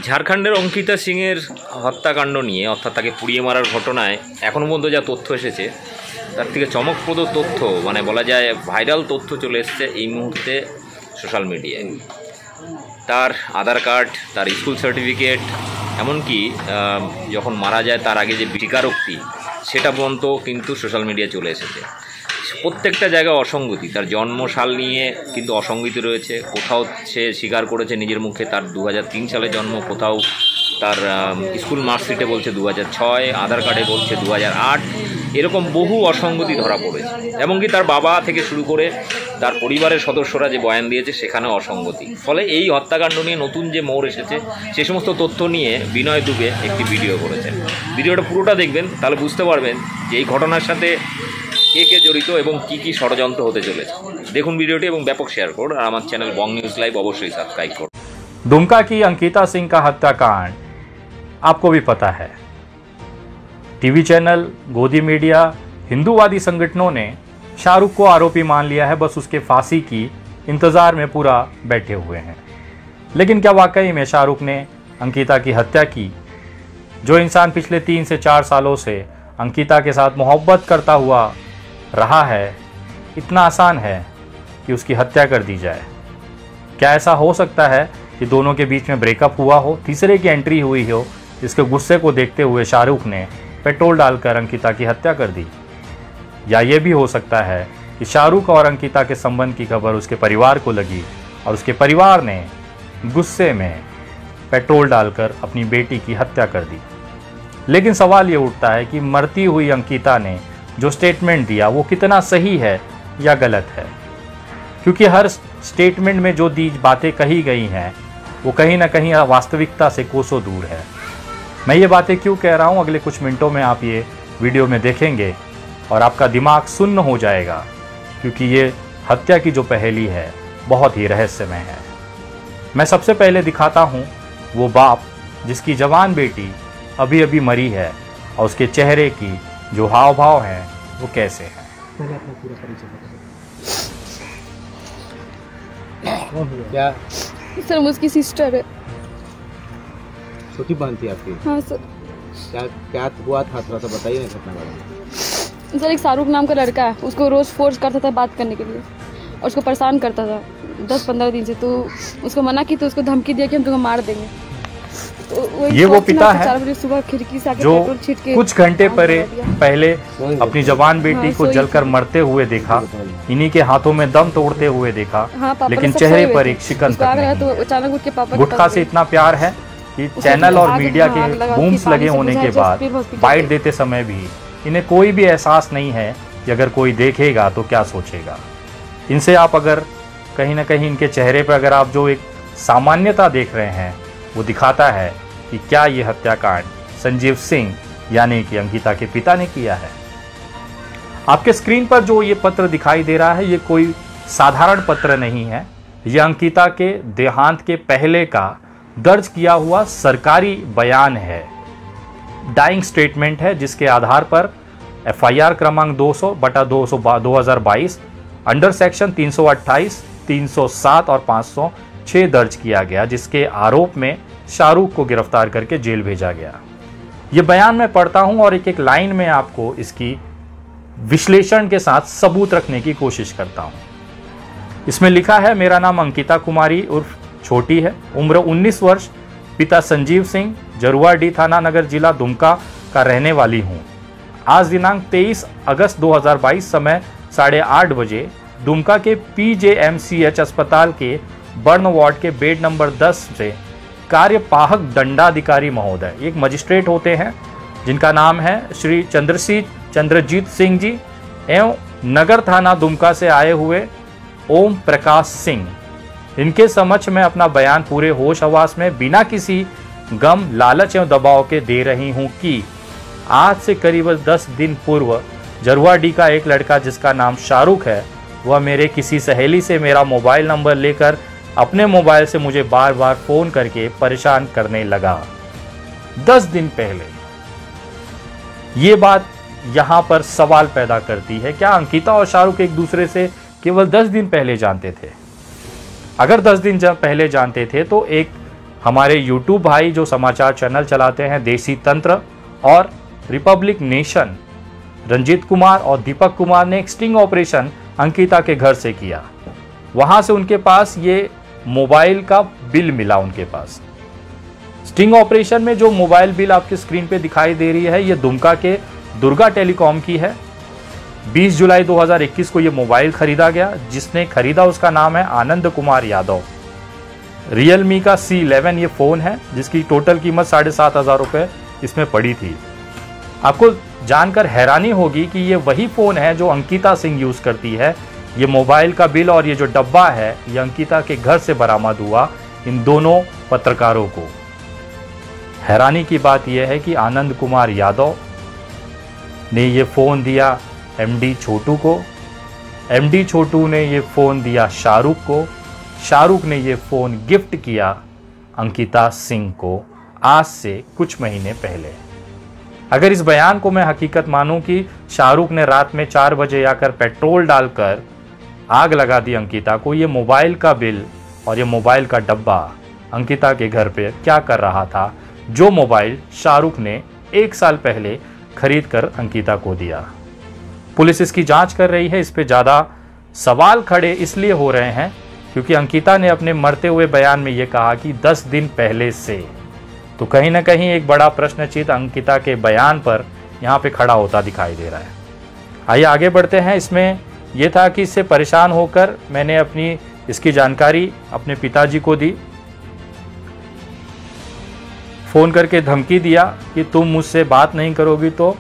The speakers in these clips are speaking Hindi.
ঝাড়খণ্ডের অঙ্কিতা সিংয়ের হত্যাকাণ্ড নিয়ে অর্থাৎ তাকে পুড়িয়ে মারার ঘটনায় এখনও পর্যন্ত যা তথ্য এসেছে তার থেকে চমকপ্রদ তথ্য, মানে বলা যায় ভাইরাল তথ্য চলে এসছে এই মুহূর্তে সোশ্যাল মিডিয়ায়। তার আধার কার্ড, তার স্কুল সার্টিফিকেট, এমনকি যখন মারা যায় তার আগে যে স্বীকারোক্তি সেটা পর্যন্ত কিন্তু সোশ্যাল মিডিয়ায় চলে এসেছে। প্রত্যেকটা জায়গায় অসঙ্গতি। তার জন্মসাল নিয়ে কিন্তু অসঙ্গতি রয়েছে। কোথাও সে স্বীকার করেছে নিজের মুখে তার 2003 সালে জন্ম, কোথাও তার স্কুল মার্কশিটে বলছে 2006, আধার কার্ডে বলছে 2008। এরকম বহু অসঙ্গতি ধরা পড়েছে। এমনকি তার বাবা থেকে শুরু করে তার পরিবারের সদস্যরা যে বয়ান দিয়েছে সেখানেও অসঙ্গতি। ফলে এই হত্যাকাণ্ড নিয়ে নতুন যে মোড় এসেছে সে সমস্ত তথ্য নিয়ে বিনয় দুবে একটি ভিডিও করেছেন। ভিডিওটা পুরোটা দেখবেন, তাহলে বুঝতে পারবেন যে এই ঘটনার সাথে কে কে জড়িত এবং কি কি ষড়যন্ত্র হতে চলেছে। দেখুন ভিডিওটি এবং ব্যাপক শেয়ার করুন। আর আমার চ্যানেল বং নিউজ লাইভ অবশ্যই সাবস্ক্রাইব করুন। दुमका की अंकिता सिंह का हत्याकांड आपको भी पता है। टीवी चैनल, गोदी मीडिया, हिंदूवादी संगठनों ने शाहरुख को आरोपी मान लिया है, बस उसके फांसी की इंतजार में पूरा बैठे हुए हैं। लेकिन क्या वाकई में शाहरुख ने अंकिता की हत्या की? जो इंसान पिछले 3 से 4 सालों से अंकिता के साथ मोहब्बत करता हुआ रहा है, इतना आसान है कि उसकी हत्या कर दी जाए? क्या ऐसा हो सकता है कि दोनों के बीच में ब्रेकअप हुआ हो, तीसरे की एंट्री हुई हो, जिसके गुस्से को देखते हुए शाहरुख ने पेट्रोल डालकर अंकिता की हत्या कर दी? या ये भी हो सकता है कि शाहरुख और अंकिता के संबंध की खबर उसके परिवार को लगी और उसके परिवार ने गुस्से में पेट्रोल डालकर अपनी बेटी की हत्या कर दी। लेकिन सवाल ये उठता है कि मरती हुई अंकिता ने जो स्टेटमेंट दिया वो कितना सही है या गलत है, क्योंकि हर स्टेटमेंट में जो दी बातें कही गई हैं वो कहीं ना कहीं वास्तविकता से कोसों दूर है। मैं ये बातें क्यों कह रहा हूँ, अगले कुछ मिनटों में आप ये वीडियो में देखेंगे और आपका दिमाग सुन्न हो जाएगा, क्योंकि ये हत्या की जो पहेली है बहुत ही रहस्यमय है। मैं सबसे पहले दिखाता हूँ वो बाप जिसकी जवान बेटी अभी अभी मरी है और उसके चेहरे की जो हाव भाव हैं वो कैसे हैं। क्या सर उसकी सिस्टर है। छोटी बहन थी आपकी? हाँ सर। क्या क्या हुआ था, थोड़ा सा बताइए ना घटना बारे में। सर एक शाहरुख नाम का लड़का है, उसको रोज़ फोर्स करता था बात करने के लिए और उसको परेशान करता था 10-15 दिन से। तो उसको मना की तो उसको धमकी दिया कि हम तुम्हें मार देंगे। तो ये वो पिता है 4 बजे सुबह खिड़की से आके जो पेट्रोल छींट के कुछ घंटे पहले अपनी जवान बेटी को जलकर मरते हुए देखा, इन्हीं के हाथों में दम तोड़ते हुए देखा। लेकिन चेहरे पर एक शिकन तक नहीं। तो अचानक उठ के पापा गुटखा से इतना प्यार है कि चैनल और मीडिया के बूम्स लगे होने के बाद बाइट देते समय भी इन्हें कोई भी एहसास नहीं है कि अगर कोई देखेगा तो क्या सोचेगा। इनसे आप अगर कहीं ना कहीं इनके चेहरे पर अगर आप जो एक सामान्यता देख रहे हैं वो दिखाता है कि क्या ये हत्याकांड संजीव सिंह यानी कि अंकिता के पिता ने किया है। आपके स्क्रीन पर जो ये पत्र दिखाई दे रहा है ये कोई साधारण पत्र नहीं है। यह अंकिता के देहांत के पहले का दर्ज किया हुआ सरकारी बयान है, डाइंग स्टेटमेंट है, जिसके आधार पर FIR क्रमांक 200/2022 अंडर सेक्शन 328, 307 और 506 दर्ज किया गया, जिसके आरोप में शाहरुख को गिरफ्तार करके जेल भेजा गया। ये बयान मैं पढ़ता हूं और एक एक लाइन में आपको इसकी विश्लेषण के साथ सबूत रखने की कोशिश करता हूं। इसमें लिखा है, मेरा नाम अंकिता कुमारी उर्फ छोटी है, उम्र 19 वर्ष, पिता संजीव सिंह, जरुआडीह थाना नगर जिला दुमका का रहने वाली हूं। आज दिनांक 23 अगस्त 2022 समय 8:30 बजे दुमका के PJMCH अस्पताल के बर्न वार्ड के बेड नंबर 10 से कार्यपाहक दंडाधिकारी महोदय, एक मजिस्ट्रेट होते हैं जिनका नाम है श्री चंद्रजीत सिंह जी, एवं नगर थाना दुमका से आए हुए ओम प्रकाश सिंह, इनके समक्ष मैं अपना बयान पूरे होश हवास में बिना किसी गम, लालच एवं दबाव के दे रही हूं कि आज से करीब 10 दिन पूर्व जरुआडीह का एक लड़का जिसका नाम शाहरुख है, वह मेरे किसी सहेली से मेरा मोबाइल नंबर लेकर अपने मोबाइल से मुझे बार बार फोन करके परेशान करने लगा। 10 दिन पहले। ये बात यहाँ पर सवाल पैदा करती है, क्या अंकिता और शाहरुख एक दूसरे से केवल 10 दिन पहले जानते थे? अगर 10 दिन पहले जानते थे तो एक हमारे YouTube भाई जो समाचार चैनल चलाते हैं, देसी तंत्र और रिपब्लिक नेशन, रंजीत कुमार और दीपक कुमार ने एक स्टिंग ऑपरेशन अंकिता के घर से किया। वहां से उनके पास ये मोबाइल का बिल मिला। उनके पास स्टिंग ऑपरेशन में जो मोबाइल बिल आपके स्क्रीन पे दिखाई दे रही है, ये दुमका के दुर्गा टेलीकॉम की है। 20 जुलाई 2021 को ये मोबाइल खरीदा गया। जिसने खरीदा उसका नाम है आनंद कुमार यादव। रियलमी का C11 ये फ़ोन है, जिसकी टोटल कीमत 7,500 रुपये इसमें पड़ी थी। आपको जानकर हैरानी होगी कि ये वही फ़ोन है जो अंकिता सिंह यूज़ करती है। ये मोबाइल का बिल और ये जो डब्बा है, ये अंकिता के घर से बरामद हुआ इन दोनों पत्रकारों को। हैरानी की बात यह है कि आनंद कुमार यादव ने ये फ़ोन दिया MD छोटू को, MD छोटू ने ये फ़ोन दिया शाहरुख को, शाहरुख ने ये फ़ोन गिफ्ट किया अंकिता सिंह को आज से कुछ महीने पहले। अगर इस बयान को मैं हकीकत मानूं कि शाहरुख ने रात में 4 बजे आकर पेट्रोल डालकर आग लगा दी अंकिता को, ये मोबाइल का बिल और ये मोबाइल का डब्बा अंकिता के घर पे क्या कर रहा था, जो मोबाइल शाहरुख ने 1 साल पहले खरीद कर अंकिता को दिया। पुलिस इसकी जांच कर रही है। इस पे ज़्यादा सवाल खड़े इसलिए हो रहे हैं क्योंकि अंकिता ने अपने मरते हुए बयान में ये कहा कि 10 दिन पहले से, तो कहीं ना कहीं एक बड़ा प्रश्न चिन्ह अंकिता के बयान पर यहाँ पे खड़ा होता दिखाई दे रहा है। आइए आगे बढ़ते हैं। इसमें यह था कि इससे परेशान होकर मैंने अपनी इसकी जानकारी अपने पिताजी को दी। फ़ोन करके धमकी दिया कि तुम मुझसे बात नहीं करोगी तो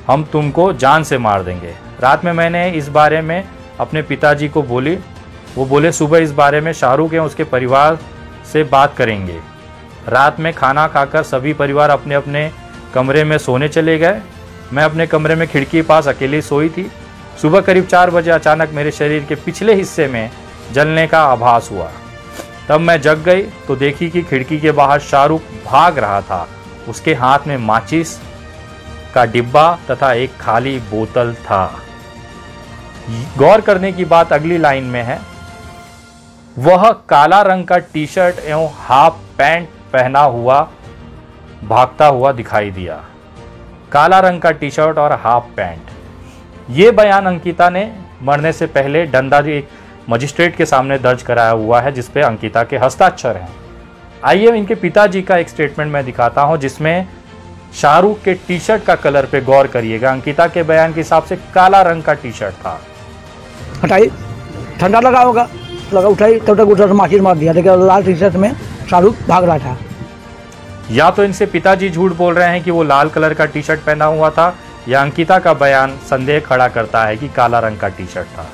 हम तुमको जान से मार देंगे। रात में मैंने इस बारे में अपने पिताजी को बोली। वो बोले सुबह इस बारे में शाहरुख या उसके परिवार से बात करेंगे। रात में खाना खाकर सभी परिवार अपने अपने कमरे में सोने चले गए। मैं अपने कमरे में खिड़की के पास अकेली सोई थी। सुबह करीब 4 बजे अचानक मेरे शरीर के पिछले हिस्से में जलने का आभास हुआ। तब मैं जग गई तो देखी कि खिड़की के बाहर शाहरुख भाग रहा था। उसके हाथ में माचिस का डिब्बा तथा एक खाली बोतल था। गौर करने की बात अगली लाइन में है। वह काला रंग का टी-शर्ट एवं हाफ पैंट पहना हुआ भागता हुआ दिखाई दिया। काला रंग का टी-शर्ट और हाफ पैंट। ये बयान अंकिता ने मरने से पहले डंडा एक मजिस्ट्रेट के सामने दर्ज कराया हुआ है, जिसपे अंकिता के हस्ताक्षर हैं। आइए इनके पिताजी का एक स्टेटमेंट मैं दिखाता हूं, जिसमें शाहरुख के टी-शर्ट का कलर पे गौर करिएगा। अंकिता के बयान के हिसाब से काला रंग का टी-शर्ट था। हटाई, ठंडा लगा होगा, लगा उठाई, तब तक उठा माचिस मार दिया। देखिए लाल टी-शर्ट में शाहरुख भाग रहा था। या तो इनसे पिताजी झूठ बोल रहे हैं कि वो लाल कलर का टी-शर्ट पहना हुआ था, या अंकिता का बयान संदेह खड़ा करता है कि काला रंग का टी-शर्ट था।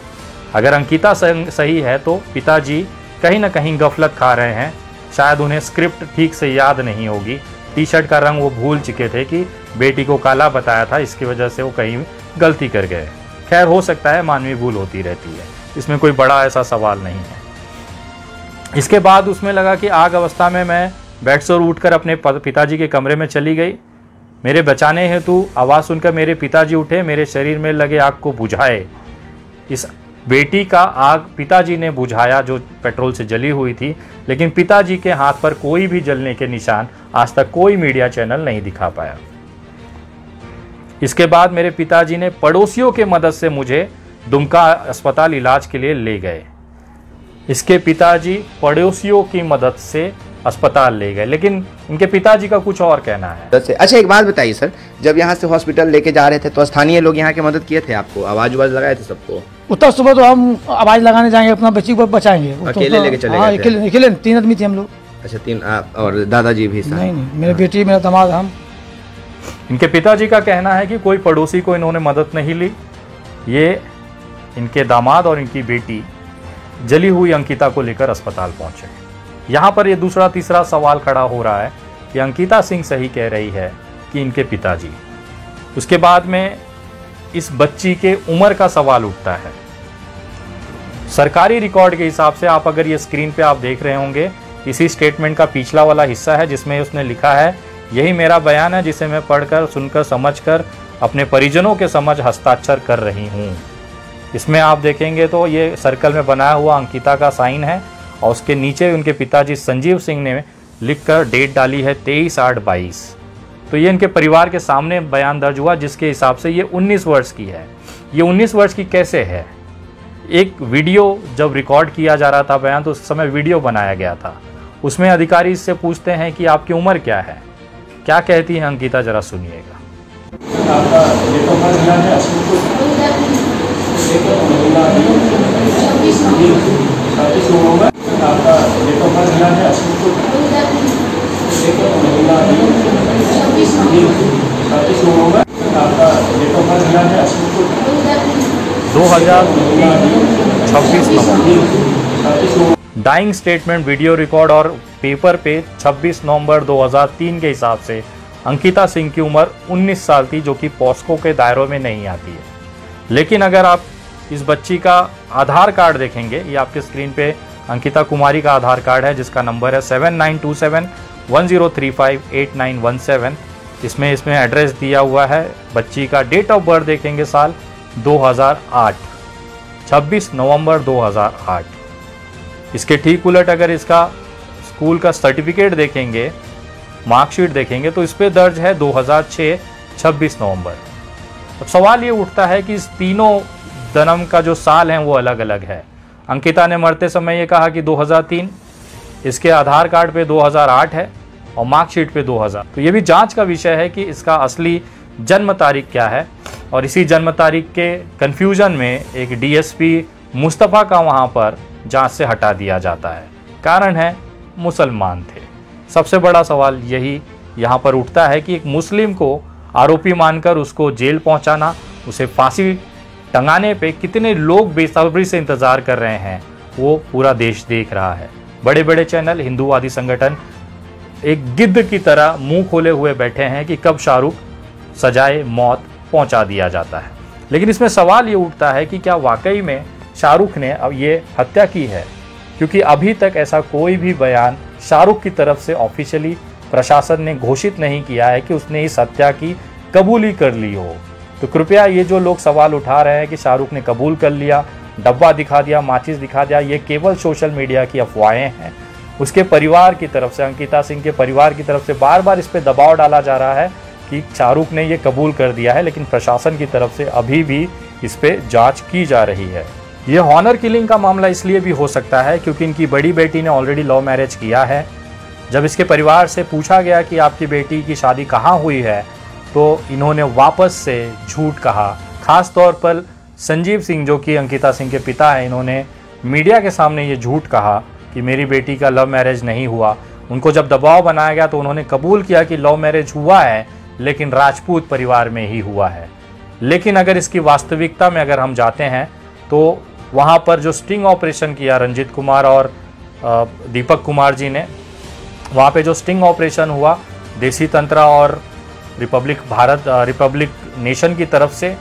अगर अंकिता सही है तो पिताजी कहीं ना कहीं गफलत खा रहे हैं। शायद उन्हें स्क्रिप्ट ठीक से याद नहीं होगी। टी-शर्ट का रंग वो भूल चुके थे कि बेटी को काला बताया था, इसकी वजह से वो कहीं गलती कर गए। खैर, हो सकता है, मानवीय भूल होती रहती है, इसमें कोई बड़ा ऐसा सवाल नहीं है। इसके बाद उसमें लगा कि आग अवस्था में मैं बेड से उठकर अपने पिताजी के कमरे में चली गई। मेरे बचाने हेतु आवाज़ सुनकर मेरे पिताजी उठे, मेरे शरीर में लगे आग को बुझाए। इस बेटी का आग पिताजी ने बुझाया जो पेट्रोल से जली हुई थी, लेकिन पिताजी के हाथ पर कोई भी जलने के निशान आज तक कोई मीडिया चैनल नहीं दिखा पाया। इसके बाद मेरे पिताजी ने पड़ोसियों के मदद से मुझे दुमका अस्पताल इलाज के लिए ले गए। इसके पिताजी पड़ोसियों की मदद से अस्पताल ले गए, लेकिन इनके पिताजी का कुछ और कहना है। अच्छा, एक बात बताइए सर, जब यहाँ से हॉस्पिटल लेके जा रहे थे तो स्थानीय लोग यहाँ की मदद किए थे आपको? आवाज लगाए थे सबको? उतना सुबह तो हम आवाज लगाने जाएंगे, अपना बच्ची को बचाएंगे। अकेले लेके चले गए? अकेले 3 आदमी थे हम लोग। अच्छा, 3 और दादाजी भी? नहीं, मेरे बेटी, मेरा दामाद, हम। इनके पिताजी का कहना है कि कोई पड़ोसी को इन्होंने मदद नहीं ली। ये इनके दामाद और इनकी बेटी जली हुई अंकिता को लेकर अस्पताल पहुंचे। यहाँ पर ये दूसरा तीसरा सवाल खड़ा हो रहा है कि अंकिता सिंह सही कह रही है कि इनके पिताजी। उसके बाद में इस बच्ची के उम्र का सवाल उठता है। सरकारी रिकॉर्ड के हिसाब से, आप अगर ये स्क्रीन पे आप देख रहे होंगे, इसी स्टेटमेंट का पिछला वाला हिस्सा है जिसमें उसने लिखा है, यही मेरा बयान है जिसे मैं पढ़कर, सुनकर, समझकर अपने परिजनों के समझ हस्ताक्षर कर रही हूँ। इसमें आप देखेंगे तो ये सर्कल में बनाया हुआ अंकिता का साइन है और उसके नीचे उनके पिताजी संजीव सिंह ने लिखकर डेट डाली है 23/8/22। तो ये इनके परिवार के सामने बयान दर्ज हुआ, जिसके हिसाब से ये 19 वर्ष की है। ये 19 वर्ष की कैसे है? एक वीडियो जब रिकॉर्ड किया जा रहा था बयान, तो उस समय वीडियो बनाया गया था। उसमें अधिकारी इससे पूछते हैं कि आपकी उम्र क्या है। क्या कहती है अंकिता, जरा सुनिएगा। डाइंग स्टेटमेंट, वीडियो रिकॉर्ड और पेपर पे 26 नवंबर 2003 के हिसाब से अंकिता सिंह की उम्र 19 साल थी, जो कि पॉस्को के दायरों में नहीं आती है। लेकिन अगर आप इस बच्ची का आधार कार्ड देखेंगे, ये आपके स्क्रीन पे अंकिता कुमारी का आधार कार्ड है, जिसका नंबर है 792710358917। इसमें एड्रेस दिया हुआ है। बच्ची का डेट ऑफ बर्थ देखेंगे साल 2008, 26 नवंबर 2008। इसके ठीक उलट अगर इसका स्कूल का सर्टिफिकेट देखेंगे, मार्कशीट देखेंगे, तो इस पे दर्ज है 2006, 26 नवंबर। अब सवाल ये उठता है कि इस तीनों जन्म का जो साल है वो अलग अलग है। अंकिता ने मरते समय ये कहा कि 2003, इसके आधार कार्ड पे 2008 है और मार्कशीट पे 2000। तो ये भी जांच का विषय है कि इसका असली जन्म तारीख क्या है। और इसी जन्म तारीख के कन्फ्यूजन में एक डीएसपी मुस्तफ़ा का वहाँ पर जांच से हटा दिया जाता है। कारण है मुसलमान थे। सबसे बड़ा सवाल यही यहाँ पर उठता है कि एक मुस्लिम को आरोपी मानकर उसको जेल पहुँचाना, उसे फांसी टंगाने पे कितने लोग बेसब्री से इंतज़ार कर रहे हैं, वो पूरा देश देख रहा है। बड़े बड़े चैनल, हिंदूवादी संगठन एक गिद्ध की तरह मुंह खोले हुए बैठे हैं कि कब शाहरुख सजाए मौत पहुंचा दिया जाता है। लेकिन इसमें सवाल ये उठता है कि क्या वाकई में शाहरुख ने अब ये हत्या की है? क्योंकि अभी तक ऐसा कोई भी बयान शाहरुख की तरफ से ऑफिशियली प्रशासन ने घोषित नहीं किया है कि उसने इस हत्या की कबूली कर ली हो। तो कृपया ये जो लोग सवाल उठा रहे हैं कि शाहरुख ने कबूल कर लिया, डब्बा दिखा दिया, माचिस दिखा दिया, ये केवल सोशल मीडिया की अफवाहें हैं। उसके परिवार की तरफ से, अंकिता सिंह के परिवार की तरफ से बार बार इस पर दबाव डाला जा रहा है कि शाहरुख ने ये कबूल कर दिया है, लेकिन प्रशासन की तरफ से अभी भी इस पर जांच की जा रही है। ये हॉनर किलिंग का मामला इसलिए भी हो सकता है क्योंकि इनकी बड़ी बेटी ने ऑलरेडी लव मैरिज किया है। जब इसके परिवार से पूछा गया कि आपकी बेटी की शादी कहाँ हुई है, तो इन्होंने वापस से झूठ कहा। खास तौर पर संजीव सिंह, जो कि अंकिता सिंह के पिता हैं, इन्होंने मीडिया के सामने ये झूठ कहा कि मेरी बेटी का लव मैरिज नहीं हुआ। उनको जब दबाव बनाया गया तो उन्होंने कबूल किया कि लव मैरिज हुआ है, लेकिन राजपूत परिवार में ही हुआ है। लेकिन अगर इसकी वास्तविकता में अगर हम जाते हैं तो वहाँ पर जो स्टिंग ऑपरेशन किया रंजीत कुमार और दीपक कुमार जी ने, वहाँ पे जो स्टिंग ऑपरेशन हुआ देसी तंत्रा और रिपब्लिक नेशन की तरफ से,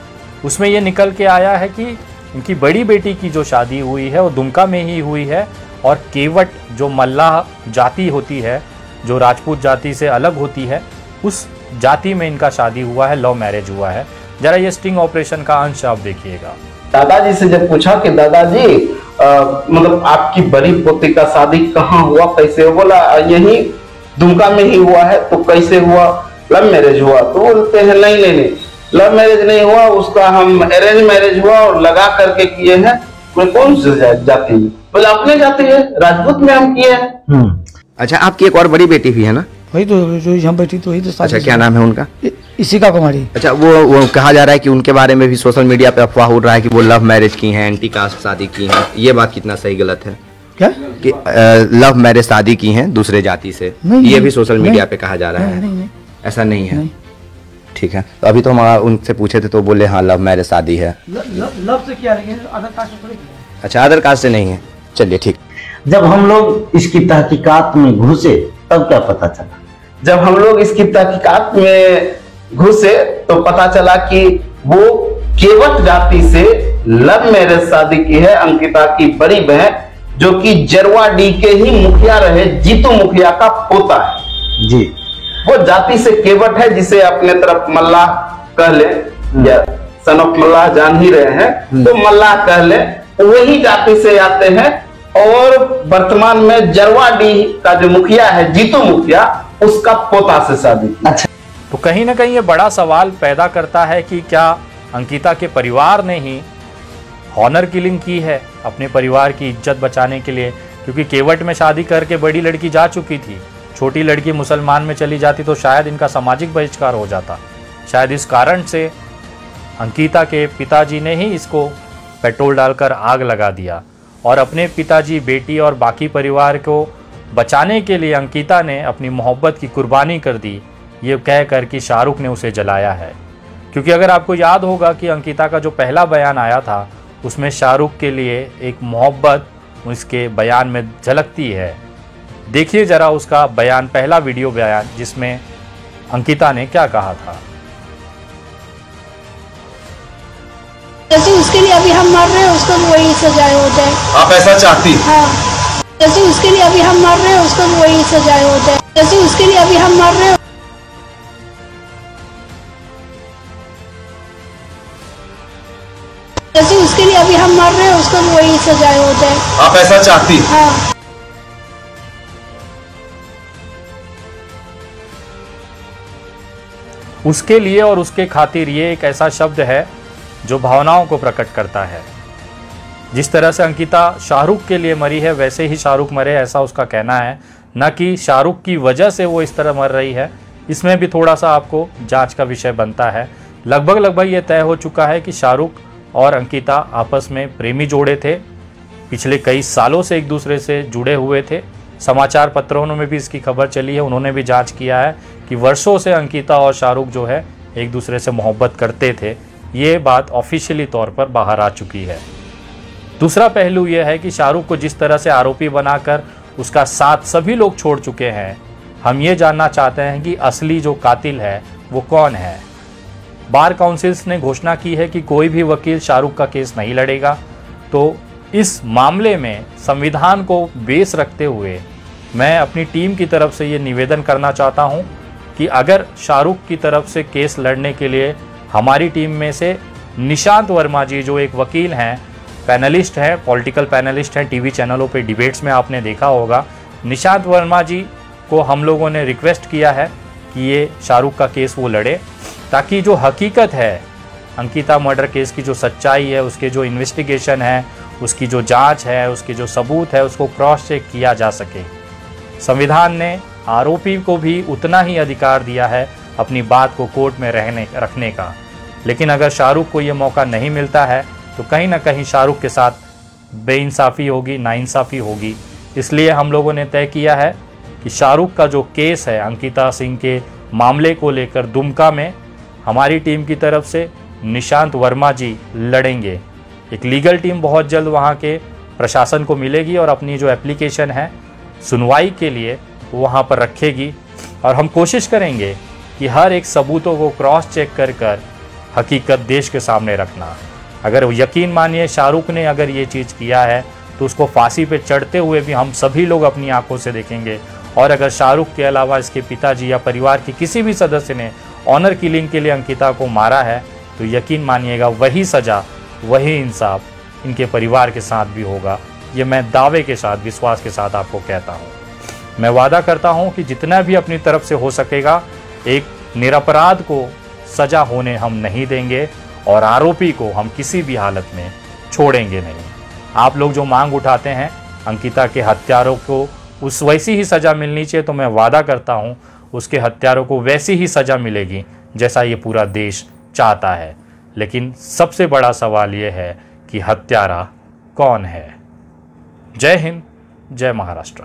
उसमें ये निकल के आया है कि इनकी बड़ी बेटी की जो शादी हुई है वो दुमका में ही हुई है और केवट जो मल्लाह जाति होती है, जो राजपूत जाति से अलग होती है, उस जाति में इनका शादी हुआ है, लव मैरिज हुआ है। जरा ये स्टिंग ऑपरेशन का अंश आप देखिएगा। दादाजी से जब पूछा कि दादाजी मतलब आपकी बड़ी पोती का शादी कहाँ हुआ, कैसे हुआ, बोला यही दुमका में ही हुआ है। तो कैसे हुआ, लव मैरिज हुआ। तो बोलते हैं नहीं लव मैरिज नहीं हुआ, उसका हम अरेंज मैरिज हुआ और लगा करके किए हैं। कौन सी जाति? बोले अपने जाति है, राजपूत में हम किए हैं। अच्छा, आपकी एक और बड़ी बेटी भी है ना? वही तो जो हम बेटी तो वही तो। अच्छा, क्या नाम है उनका? इशिका कुमारी। अच्छा, वो कहा जा रहा है कि उनके बारे में भी सोशल मीडिया पे अफवाह उड़ रहा है कि वो लव मैरिज की हैं, एंटी कास्ट शादी की हैं। ये बात कितना सही गलत है? क्या कि लव मैरिज शादी की हैं दूसरे जाति से? ये भी सोशल मीडिया पे कहा जा रहा है। ऐसा नहीं है। ठीक है, तो अभी तो हम उनसे पूछे थे तो बोले हाँ लव मैरिज शादी है। लव से किया, लेकिन अदर कास्ट से। अच्छा, अदर कास्ट से नहीं है। चलिए ठीक। जब हम लोग इसकी तहकीकात में घुसे तब क्या पता चला? जब हम लोग इसकी तहकीकात में घुसे तो पता चला कि वो केवट जाति से लव मैरिज शादी की है। अंकिता की बड़ी बहन, जो कि जरवा डी के ही मुखिया रहे जीतू मुखिया का पोता है जी। वो जाति से केवट है, जिसे अपने तरफ मल्लाह कह ले या सन ऑफ मल्लाह जान ही रहे हैं, तो मल्लाह कह ले। वही जाति से आते हैं और वर्तमान में जरवाडीह का जो मुखिया है जीतू मुखिया, उसका पोता से शादी। अच्छा, तो कहीं ना कहीं ये बड़ा सवाल पैदा करता है कि क्या अंकिता के परिवार ने ही हॉनर किलिंग की है अपने परिवार की इज्जत बचाने के लिए, क्योंकि केवट में शादी करके बड़ी लड़की जा चुकी थी, छोटी लड़की मुसलमान में चली जाती तो शायद इनका सामाजिक बहिष्कार हो जाता। शायद इस कारण से अंकिता के पिताजी ने ही इसको पेट्रोल डालकर आग लगा दिया और अपने पिताजी, बेटी और बाकी परिवार को बचाने के लिए अंकिता ने अपनी मोहब्बत की कुर्बानी कर दी, ये कह कर कि शाहरुख ने उसे जलाया है। क्योंकि अगर आपको याद होगा कि अंकिता का जो पहला बयान आया था उसमें शाहरुख के लिए एक मोहब्बत उसके बयान में झलकती है। देखिए ज़रा उसका बयान, पहला वीडियो बयान, जिसमें अंकिता ने क्या कहा था। जैसे उसके लिए अभी हम मर रहे हैं, उसको भी वही सजाए हो जाए। आप ऐसा चाहती? हाँ, जैसे उसके लिए अभी हम मर रहे हैं, उसको भी वही सजाए हो जाए। जैसे उसके लिए अभी हम मर रहे हैं, जैसे उसके लिए अभी हम मर रहे हैं, उसको भी वही सजाए हो जाए। आप ऐसा चाहती? हाँ। उसके लिए और उसके खातिर ये एक ऐसा शब्द है जो भावनाओं को प्रकट करता है। जिस तरह से अंकिता शाहरुख के लिए मरी है वैसे ही शाहरुख मरे, ऐसा उसका कहना है, न कि शाहरुख की वजह से वो इस तरह मर रही है। इसमें भी थोड़ा सा आपको जांच का विषय बनता है। लगभग ये तय हो चुका है कि शाहरुख और अंकिता आपस में प्रेमी जोड़े थे, पिछले कई सालों से एक दूसरे से जुड़े हुए थे। समाचार पत्रों में भी इसकी खबर चली है, उन्होंने भी जांच किया है कि वर्षों से अंकिता और शाहरुख जो है एक दूसरे से मोहब्बत करते थे। ये बात ऑफिशियली तौर पर बाहर आ चुकी है। दूसरा पहलू यह है कि शाहरुख को जिस तरह से आरोपी बनाकर उसका साथ सभी लोग छोड़ चुके हैं, हम ये जानना चाहते हैं कि असली जो कातिल है वो कौन है। बार काउंसिल्स ने घोषणा की है कि कोई भी वकील शाहरुख का केस नहीं लड़ेगा। तो इस मामले में संविधान को बेस रखते हुए मैं अपनी टीम की तरफ से ये निवेदन करना चाहता हूँ कि अगर शाहरुख की तरफ से केस लड़ने के लिए हमारी टीम में से निशांत वर्मा जी, जो एक वकील हैं, पैनलिस्ट हैं, पॉलिटिकल पैनलिस्ट हैं, टीवी चैनलों पे डिबेट्स में आपने देखा होगा, निशांत वर्मा जी को हम लोगों ने रिक्वेस्ट किया है कि ये शाहरुख का केस वो लड़े, ताकि जो हकीकत है अंकिता मर्डर केस की, जो सच्चाई है, उसके जो इन्वेस्टिगेशन है, उसकी जो जांच है, उसके जो सबूत है, उसको क्रॉस चेक किया जा सके। संविधान ने आरोपी को भी उतना ही अधिकार दिया है अपनी बात को कोर्ट में रखने का, लेकिन अगर शाहरुख को ये मौका नहीं मिलता है तो कहीं ना कहीं शाहरुख के साथ बेइंसाफ़ी होगी, नाइंसाफ़ी होगी। इसलिए हम लोगों ने तय किया है कि शाहरुख का जो केस है अंकिता सिंह के मामले को लेकर दुमका में, हमारी टीम की तरफ से निशांत वर्मा जी लड़ेंगे। एक लीगल टीम बहुत जल्द वहाँ के प्रशासन को मिलेगी और अपनी जो एप्लीकेशन है सुनवाई के लिए वहाँ पर रखेगी, और हम कोशिश करेंगे कि हर एक सबूतों को क्रॉस चेक कर हकीकत देश के सामने रखना। अगर यकीन मानिए शाहरुख ने अगर ये चीज़ किया है तो उसको फांसी पे चढ़ते हुए भी हम सभी लोग अपनी आंखों से देखेंगे, और अगर शाहरुख के अलावा इसके पिताजी या परिवार के किसी भी सदस्य ने ऑनर किलिंग के लिए अंकिता को मारा है तो यकीन मानिएगा वही सज़ा, वही इंसाफ इनके परिवार के साथ भी होगा। ये मैं दावे के साथ, विश्वास के साथ आपको कहता हूँ। मैं वादा करता हूँ कि जितना भी अपनी तरफ से हो सकेगा एक निरपराध को सज़ा होने हम नहीं देंगे, और आरोपी को हम किसी भी हालत में छोड़ेंगे नहीं। आप लोग जो मांग उठाते हैं अंकिता के हत्यारों को उस वैसी ही सज़ा मिलनी चाहिए, तो मैं वादा करता हूँ उसके हत्यारों को वैसी ही सज़ा मिलेगी जैसा ये पूरा देश चाहता है। लेकिन सबसे बड़ा सवाल ये है कि हत्यारा कौन है। जय हिंद, जय महाराष्ट्र।